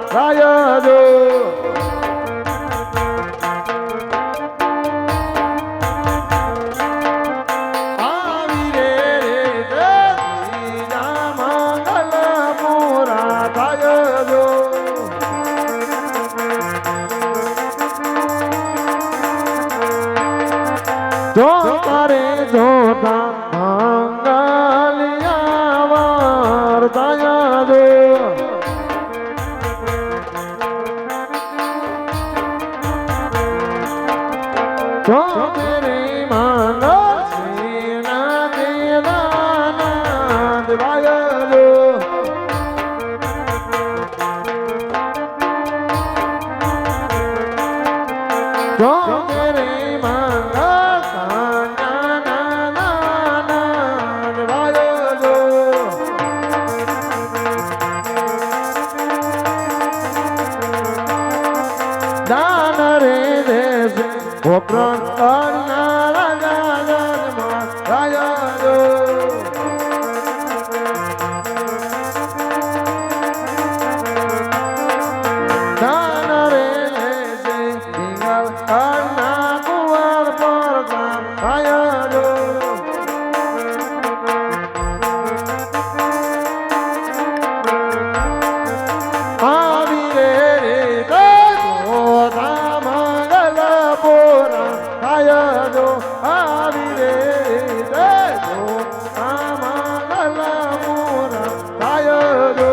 થાય જો જો તારે જોતા મંગલિયા વાર્તાયા જો જો મેરે મંગલ શ્રીના દેવાના દેવાયા જો જો મેરે દાન રે દેશ ગોપ્રણ કરનારા ગાયનમાં ગાયજો દાન રે દેશ દિંગલ કરના કુંવર પર ગાયજો આવી રે આવી રે દેજો આમાં મોરા થાય જો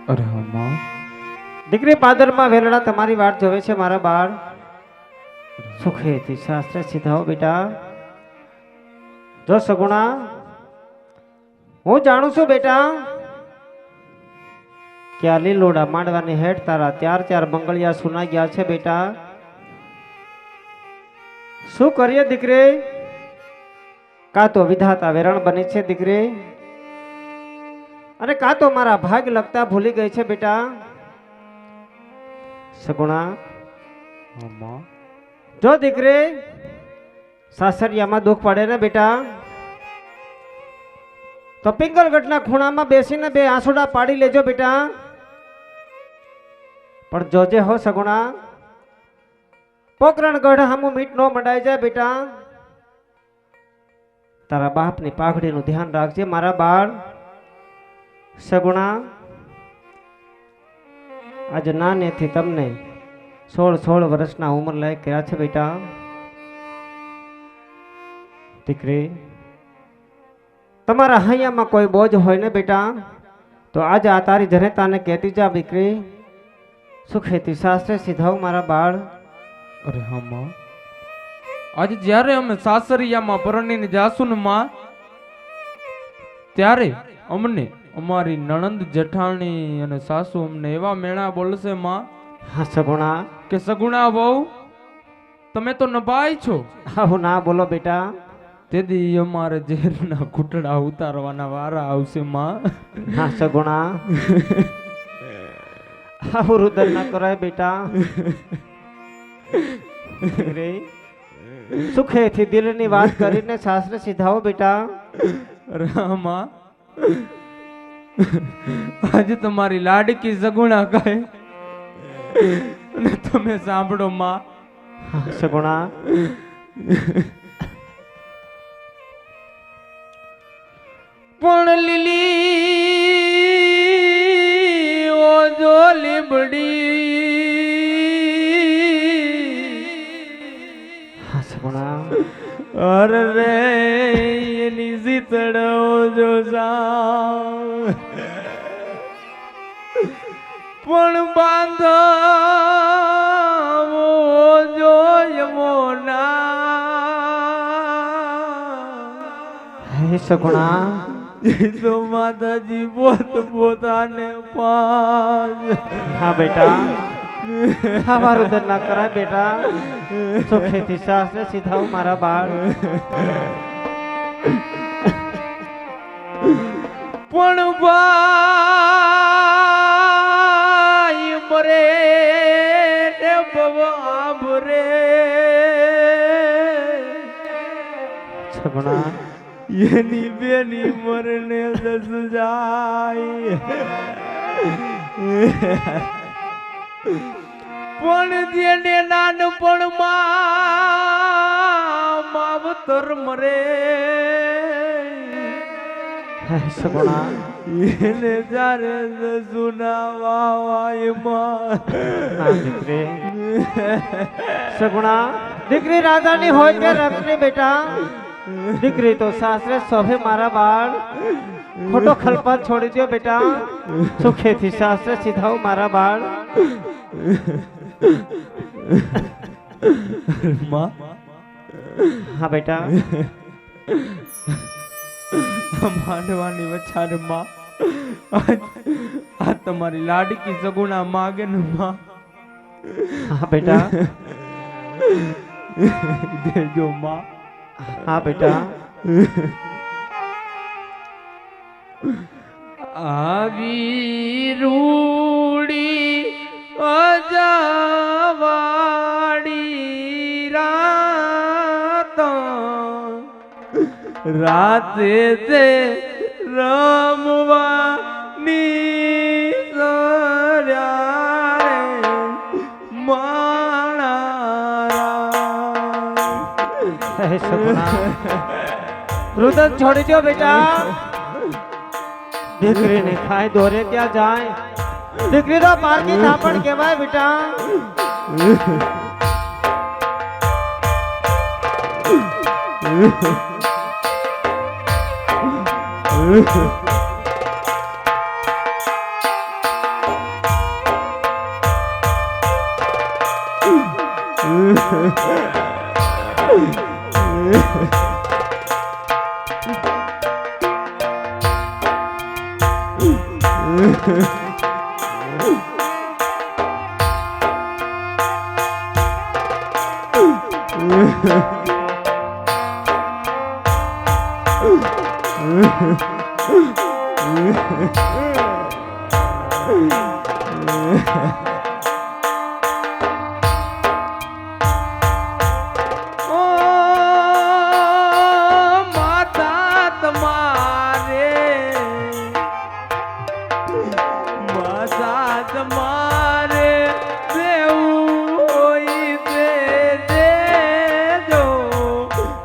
અરે હા માં દીકરી પાદરમાં વેલડા તમારી વાટ જોવે છે મારા બાળ સુખેથી શાસ્ત્ર સીધાઓ બેટા જો સગુણા હું જાણું છું બેટા કે આ લીલોડા માંડવાની હેઠ તારા ચાર બંગળિયા સુના ગયા છે બેટા શું કરીએ દીકરી કા તો વિધાતા વેરણ બની છે દીકરી અને કા તો મારા ભાગ લગતા ભૂલી ગઈ છે બેટા સગુણા જો દીકરી સાસરિયામાં દુઃખ પડે ને બેટા તો પિંગલગઢના ખૂણામાં બેસીને બે આંસુડા પાડી લેજો બેટા પણ જોજે હો સગુણા પોકરણગઢ હામું મીટ નો મંડાઈ જાય બેટા તારા બાપની પાઘડીનું ધ્યાન રાખજે મારા બાળ સગુણા આજે નાનેથી તમને 16 વર્ષના ઉંમર લાયક કર્યા છે બેટા દીકરી તમારા હૈયામાં કોઈ બોજ હોય ને બેટા તો આજે આ તારી જનેતાને કહેતી જા દીકરી સુખેથી શાસ્ત્રે સીધાવ મારા બાળ અરે હા માં આજે જ્યારે અમે સાસરિયામાં પરણીને જાસુ ને માં ત્યારે અમને અમારી નણંદ જેઠાણી અને સાસુ અમને એવા મેણા બોલશે માં હા સગુણા કે સગુણા બહુ તમે તો નભાઈ છો આવું ના બોલો બેટા તેથી અમારે ઝેરના ઘૂંટડા ઉતારવાના વારા આવશે માં હા સગુણા આવું રુદન ના કરાય બેટા સુખેથી દિલની વાત કરીને શાસ્ત્ર સીધાઓ બેટા રામા આજે તમારી લાડકી સગુણા કહે અને તમે સાંભળો માં સગુણા પણ લીલી ઓજો લીબડી સગુણા અરે રે એની સીતડો જો સા પણ બાંધો જો યમોના હે સગુણા તો માતાજી પોતાને પાસ હા બેટા આવા રુદન ના કરાય બેટા સુખેથી સાસરે સીધાઓ મારા બાળ પણ ભાઈ મરે ને બવાભરે સગુણા એની બેની મરને દસ જાય પણ જેને નાનપણમાં માવતર મરે સગુણા એને જ્યારે જુના વાવાયમાં ના દીકરી સગુણા દીકરી રાજાની હોય કે રખની બેટા દીકરી તો સાસરે સોભે મારા બાળ ખોટો ખલપાત છોડી દો બેટા સુખેથી સાસરે સીધાઓ મારા બાળ માં હા બેટા માંડવાની વછાર માં આ તમારી લાડકી સગુણા માગે ને માં હા બેટા દેજો માં હા બેટા આવી રૂડી અજાવાડી રાત રાતે તે રમવાની સર્યા રે માણા હે સગુણા રુદન છોડી દો બેટા દીકરીને ખાઈ દોરે ક્યાં જાય દીકરી તો પારકી થાપણ કહેવાય બેટા માતા તમારે દેવું હોય તે દેજો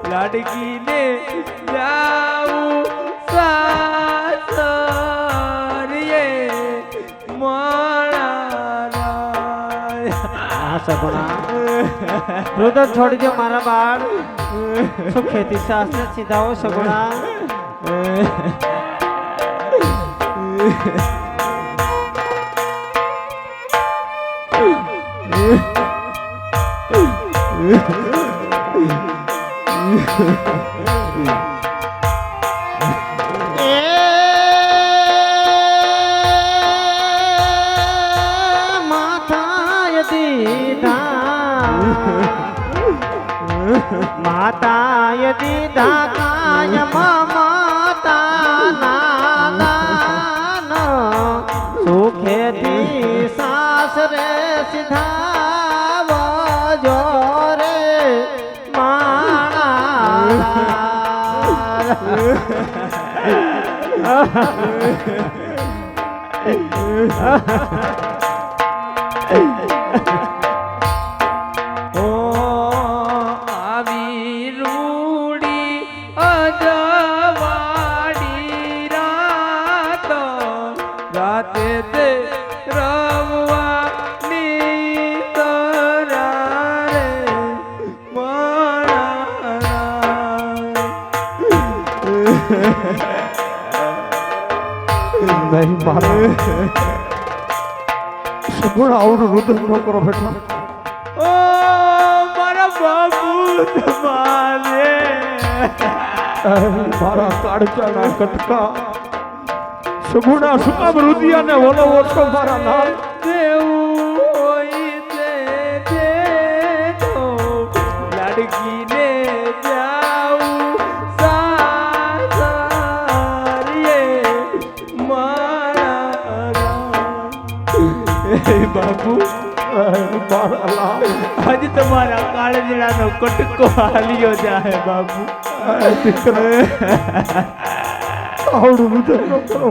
લાડકીને જાવું સાસરીએ મારા સગુણા રુદન છોડી દો મારા બાળ સુખેથી સાસરે સીધાઓ સગુણા માતાય દીધા કાય માતા નાદાન સુખેથી સાસરે સીધા જોરે રાતે તે રમવાની તરા રે નહીં મારા સગુણા આવડું રુદન ન કરો બેટા ઓ મારા બાપુ તમારે મારા કાળચાના કટકા સગુણા સુકામ રુદિયાને ઓલો ઓછો મારા નામ દેવું હોય બાપુ મારા લાલ આજ તમારા કાળજીડાનો કટકો હાલ્યો જાય બાપુ દીકરા આવડું રુદન ન કરો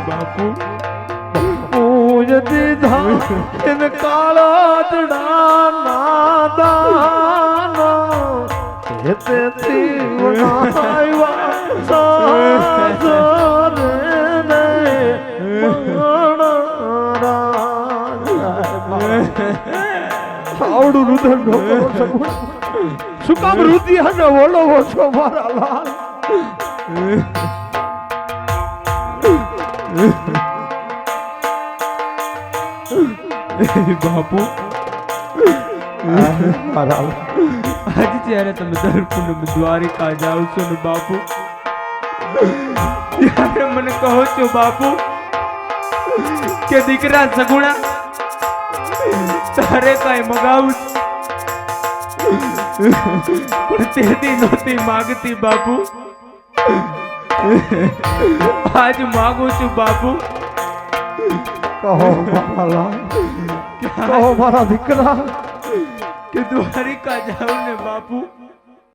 બાપુ બાપુ એને કાળા જડા નાદાના તેથી વણાવ્યા સાસરે ને આવડું રુદન નો કરો સગુણા શું કામ રુદિયાને ઓળવો છો મારા લાલ બાપુ મારા આજ જ્યારે તમે દર પૂનમે દ્વારિકા જાઓ છો ને બાપુ ત્યારે મને કહો છો બાપુ કે દીકરા સગુણા તારે કઈ મગાવું પણ તેથી નહોતી માગતી બાપુ આજ માગું છું બાપુ કહો મારા લાલ કહો મારા દીકરા કે દ્વારિકા જાઉં ને બાપુ